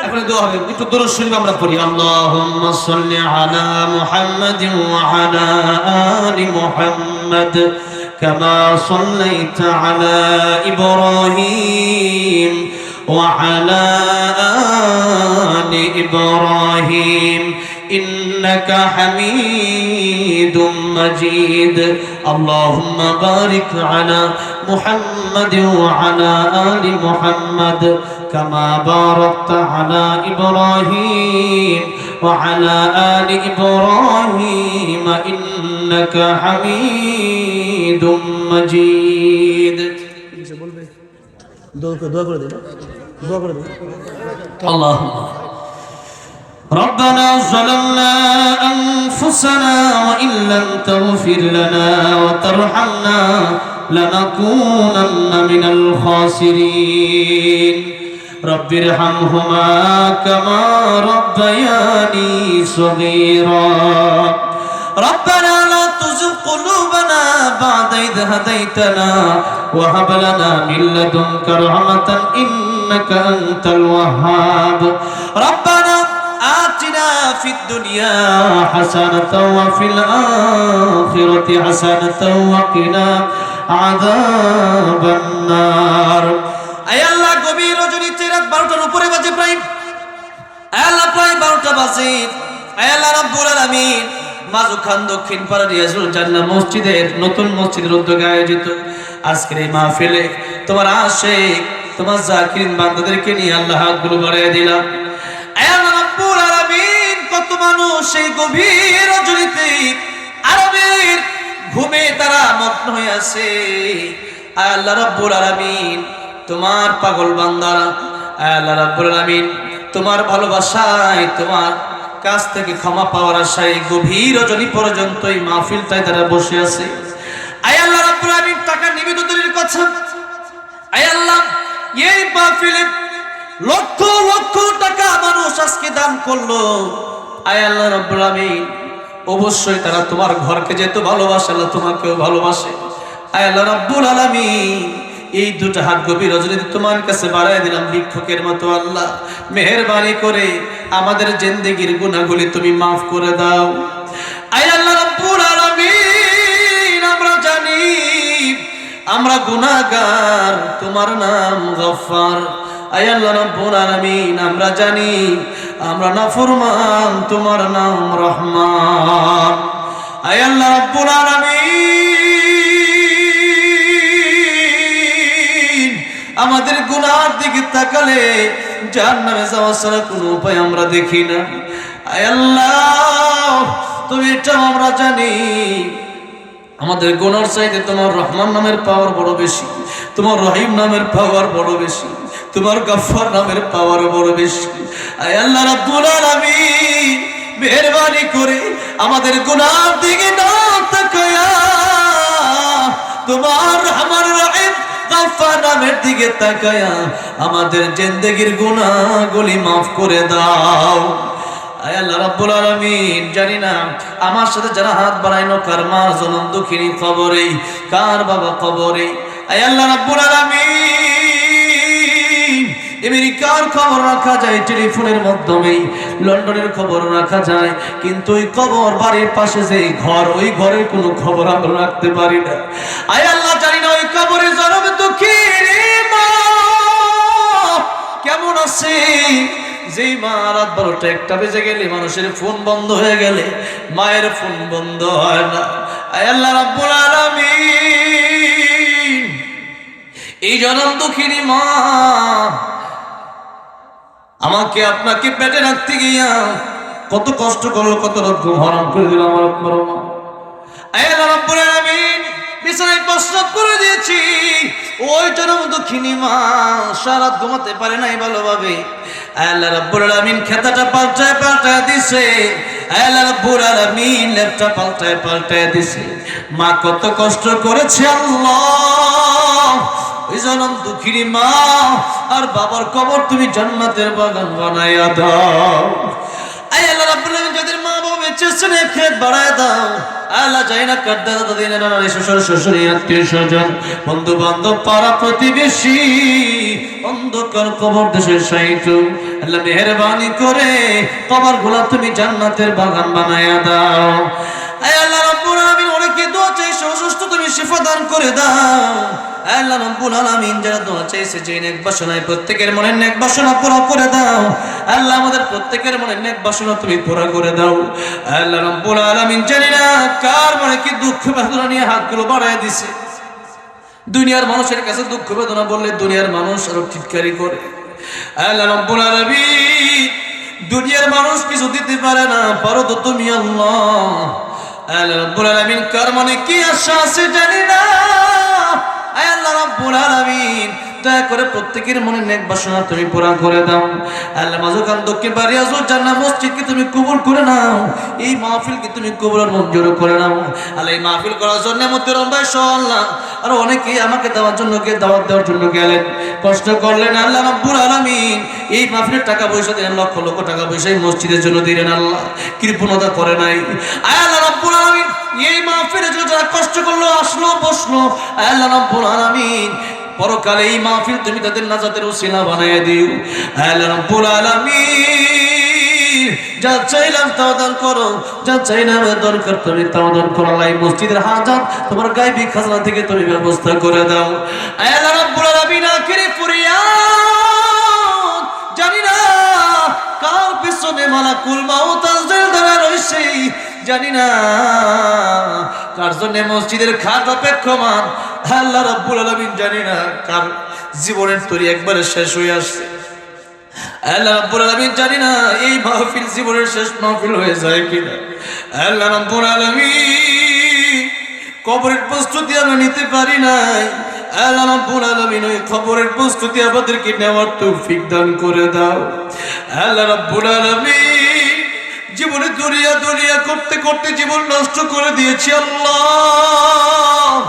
এখন দোয়া হবে, একটু দরুদ শরীফ আমরা পড়ি। আল্লাহুম্মা সাল্লি আলা মুহাম্মাদিন ওয়া আলা আলি মুহাম্মাদ কামা সাল্লাইতা আলা ইব্রাহিম ওয়া আলা আলি ইব্রাহিম ইন্নাকা হামিদুম মাজিদ। আল্লাহুম্মা বারিক আলা মুহাম্মাদিন ওয়া আলা আলি মুহাম্মাদ كما باركت على إبراهيم وعلى آل إبراهيم إنك حميد مجيد. اللهم ربنا ظلمنا أنفسنا وإن لم تغفر لنا وترحمنا لنكونن من الخاسرين. رب ارحمهما كما ربياني صغيرا. ربنا لا تزغ قلوبنا بعد إذ هديتنا وهب لنا من لدنك رحمة إنك أنت الوهاب. ربنا آتنا في الدنيا حسنة وفي الآخرة حسنة وقنا عذاب النار. আয় আল্লাহ, গভীর রজনীতে রাত 12টার উপরে বাজে প্রায়, আয় আল্লাহ প্রায় 12টা বাজে। আয় আল্লাহ রাব্বুল আলামিন, মাজুখান দক্ষিণ পাড়া রিয়াজুল জান্নাহ মসজিদের নতুন মসজিদের উদ্যোগে আয়োজিত আজকের এই মাহফিলে তোমার আশিক তোমার জাকিরিন বান্দাদেরকে নিয়ে আল্লাহ হাতগুলো বাড়িয়ে দিলাম। আয় আল্লাহ রাব্বুল আলামিন, কত মানুষ এই গভীর রজনীতে আরামের ঘুমে তারা মগ্ন হয়ে আছে। আয় আল্লাহ রাব্বুল আলামিন, তোমার পাগল বান্দারা, আয় আল্লাহ রাব্বুল আলামিন, তোমার ভালোবাসায় তোমার কাছ থেকে ক্ষমা পাওয়ার আশায় গভীর রজনী পর্যন্ত এই মাহফিলটায় তারা বসে আছে। আয় আল্লাহ রাব্বুল আলামিন, টাকা নিবেদনের কথা, আয় আল্লাহ এই মাহফিলে লক্ষ লক্ষ টাকা মানুষ আজকে দান করলো। আয় আল্লাহ রাব্বুল আলামিন, অবশ্যই তারা তোমার ঘরকে যেহেতু ভালোবাসে, আল্লাহ তোমাকেও ভালোবাসে। আয় আল্লাহ রাব্বুল আলামিন, এই দুটো হাত গভীর রজনীতে তোমার কাছে বাড়ায় দিলাম ভিক্ষুকের মতো। আল্লাহ মেহেরবানি করে আমাদের জিন্দেগির গুনাহগুলি তুমি মাফ করে দাও। আয় আল্লাহ রাব্বুল আলামিন, আমরা জানি আমরা গুনাহগার, তোমার নাম গফফার। আয় আল্লাহ রাব্বুল আলামিন, আমরা জানি আমরা নাফরমান, তোমার নাম রহমান। আয় আল্লাহ রাব্বুল আলামিন, আমাদের গুনার দিকে তাকালে জাহান্নামে যাওয়া ছাড়া কোনো উপায় আমরা দেখি না। আয় আল্লাহ, তুমি এটা আমরা জানি, আমাদের গুনার চাইতে তোমার রহমান নামের পাওয়ার বড় বেশি, তোমার রহিম নামের পাওয়ার বড় বেশি, তোমার গফফার নামের পাওয়ার বড় বেশি। আয় আল্লাহ রাব্বুল আলামিন, মেহেরবানি করে আমাদের গুনার দিকে না তাকায়া তোমার রহমান রহিম গফফার নামের দিকে তাকায়া আমাদের জিন্দেগির গুনাহগুলি মাফ করে দাও। আয় আল্লাহ রাব্বুল আলামিন, জানি না আমার সাথে যারা হাত বাড়াইনো কার মা জনম দুঃখিনী কবরে, কার বাবা কবরে। আয় আল্লাহ রাব্বুল আলামিন, আমেরিকার খবর রাখা যায় টেলিফোনের মাধ্যমে, লন্ডনের খবর রাখা যায়, কিন্তু ওই কবর বাড়ির পাশে যে ঘর, ওই ঘরের কোনো খবর আমরা রাখতে পারি না। আয় আল্লাহ, জানি না ওই কবরে জনম দুঃখিনী মা কেমন আছে, যেই মা রাত 12টা 1টা বেজে গেলে মানুষের ফোন বন্ধ হয়ে গেলে মায়ের ফোন বন্ধ হয় না। আয় আল্লাহ রাব্বুল আলামিন, এই জনম দুঃখিনী মা আমাকে আপনাকে পেটে রাখতে গিয়া কত কষ্ট করলো, কত রকম হরাম করে দিল আমার আপনার মা। আয় আল্লাহ রাব্বুল আলামিন, বিছানায় প্রস্রাব করে দিয়েছি, ওই জনম দুঃখিনী মা সারা রাত ঘুমাতে পারে নাই ভালোভাবে। আল্লাহ রাব্বুল আলামিন খেতাটা পাল্টায় দিছে, আল্লাহ রাব্বুল আলামিন লেপটা পাল্টায় দিছে। মা কত কষ্ট করেছে আল্লাহ, ওই জনম দুঃখিনী মা আর বাবার কবর তুমি জান্নাতের বাগান বানাইয়া দাও। আয় আল্লাহ রাব্বুল আলামিন যাদের মা বাবা বেঁচে আছেন খেত বাড়ায় দাও আল্লাহ যাই না কাদ্দা দাদিনা নানা শ্বশুর শাশুড়ি আত্মীয় স্বজন বন্ধু বান্ধব পাড়া প্রতিবেশী অন্ধকার কবর দেশে শায়িত আল্লাহ মেহেরবানি করে কবরগুলো তুমি জান্নাতের বাগান বানায়া দাও আয় আল্লাহ রাব্বুল আলামিন অনেকে দোয়া চাইছে অসুস্থ তুমি শিফা দান করে দাও আল্লাহ রাব্বুল আলামিন যারা দোয়া চাইছে যে নেক বাসনায় প্রত্যেকের মনের নেক বাসনা পুরো করে দাও আল্লাহ আমাদের প্রত্যেকের মনের নেক বাসনা তুমি পুরো করে দাও আল্লাহ রাব্বুল আলামিন জানি না কার মনে কি দুঃখ বেদনা নিয়ে হাতগুলো বাড়ায় দিছে দুনিয়ার মানুষের কাছে দুঃখ বেদনা বললে দুনিয়ার মানুষ আরো চিৎকারি করে আল্লাহ রাব্বুল আলামিন দুনিয়ার মানুষ কিছু দিতে পারে না পারো তো তুমি আল্লাহ আল্লাহ রাব্বুল আলামিন কার মনে কি আশা আছে জানি না আয় আল্লাহ রাব্বুল আলামিন দয়া করে প্রত্যেকের মনে নেক বাসনা তুমি পুরা করে দাও আল্লাহ মাঝখান দক্ষিণ বাড়িয়াজুল জান্নাত মসজিদকে তুমি কবুল করে নাও এই মাহফিলকে তুমি কবুল আর মঞ্জুর করে নাও আল্লাহ এই মাহফিল করার জন্য মুত্তারাম ভাই আল্লাহ আর অনেকেই আমাকে দাওয়ার জন্য দাওয়াত দেওয়ার জন্য গেলেন কষ্ট করলেন আল্লাহ রাব্বুল আলামিন এই মাহফিলের টাকা পয়সা দিলেন লক্ষ লক্ষ টাকা পয়সা এই মসজিদের জন্য দিলেন আল্লাহ কৃপণতা করে নাই আয় আল্লাহ রাব্বুল আলামিন এই মাহফিলে যারা কষ্ট করলো আসলো বসলো আয় আল্লাহ রাব্বুল আলামিন পরকালে এই মাহফিল তুমি তাদের নাজাতের ওসিলা বানায় দিও আল্লাহ রাব্বুল আলামিন যা চাইলাম তাও দান করো যা চাইলাম দরকার তুমি তাও দান করো আল্লাহ এই মসজিদের হাজাত তোমার গায়বী খাজনা থেকে তুমি ব্যবস্থা করে দাও আল্লাহ রাব্বুল আলামিন আখিরি ফরিয়াদ জানি না কার পিছনে মালাকুল মাউত আজরাইল দাঁড়া রইছে জানি না কার জন্য মসজিদের খাট অপেক্ষমান আল্লাহ রাব্বুল আলামিন জানি না কার জীবনের তরি একবারে শেষ হয়ে আসছে আল্লাহ রাব্বুল আলামিন জানি না এই মাহফিল জীবনের শেষ মাহফিল হয়ে যায় কিনা আল্লাহ রাব্বুল আলামিন কবরের প্রস্তুতি আমরা নিতে পারি নাই আল্লাহ রাব্বুল আলামিন ওই কবরের প্রস্তুতি আমাদেরকে নেওয়ার তৌফিক দান করে দাও আল্লাহ রাব্বুল আলামিন জীবনে দুনিয়া দুনিয়া করতে করতে জীবন নষ্ট করে দিয়েছি আল্লাহ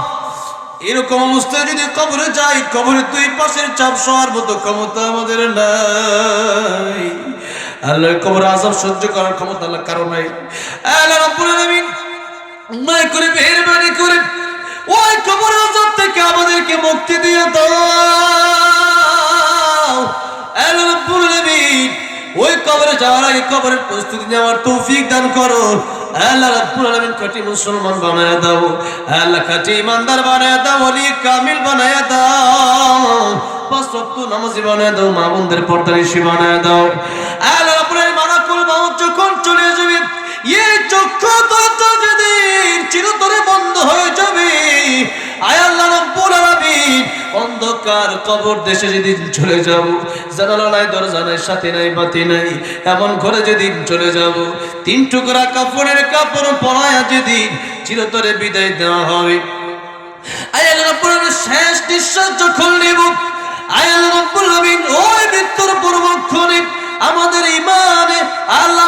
এরকম অবস্থায় যদি কবরে যাই কবরে দুই পাশের চাপ সহার মতো ক্ষমতা আমাদের নাই আল্লাহ কবর আযাব সহ্য করার ক্ষমতা আল্লাহ কারো নাই আল্লাহ রাব্বুল আলামিন মায়া করে মেহেরবানি করে ওই কবর আযাব থেকে আমাদেরকে মুক্তি দিয়ে দাও আল্লাহ রাব্বুল আলামিন ওই কবরে যাওয়ার আগে কবরের প্রস্তুতি নেওয়ার তৌফিক দান করো আল্লাহ রাব্বুল আলামিন খাঁটি মুসলমান বানায়া দাও আল্লাহ খাঁটি ইমানদার বানায়া দাও ওলি কামিল বানায়া দাও পাঁচ ওয়াক্ত নামাজি বানায়া দাও মা বোনদের পর্দানিশী বানায়া দাও আল্লাহ রাব্বুল আলামিন মালাকুল মাউত যখন চলে যাবে এই চক্ষু দুটো যেদিন চিরতরে বন্ধ হয়ে যাবে আয় আল্লাহ রাব্বুল আলামিন অন্ধকার কবর দেশে যেদিন চলে যাব জানালা নাই দরজা নাই সাথে নাই বাতি নাই এমন ঘরে যেদিন চলে যাব তিন টুকরা কাপড়ের কাপড় পরায়া যেদিন চিরতরে বিদায় দেওয়া হবে আয় আল্লাহ রাব্বুল আলামিন শেষ নিঃশ্বাস যখন নেব আয় আল্লাহ রাব্বুল আলামিন ওই মৃত্যুর পূর্বক্ষণে আমাদের ঈমানে আল্লাহ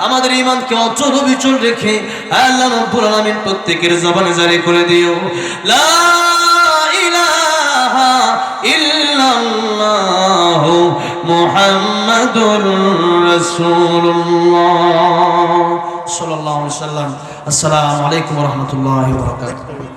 আমাদের ঈমানকে অচল অবিচল রেখে আল্লাহ রাব্বুল আলামিন প্রত্যেকের জবানে জারি করে দিও লা ইলাহা ইল্লাল্লাহু মুহাম্মাদুর রাসূলুল্লাহ সাল্লাল্লাহু আলাইহি ওয়াসাল্লাম আসসালামু আলাইকুম ওয়া রাহমাতুল্লাহি ওয়া বারাকাতুহু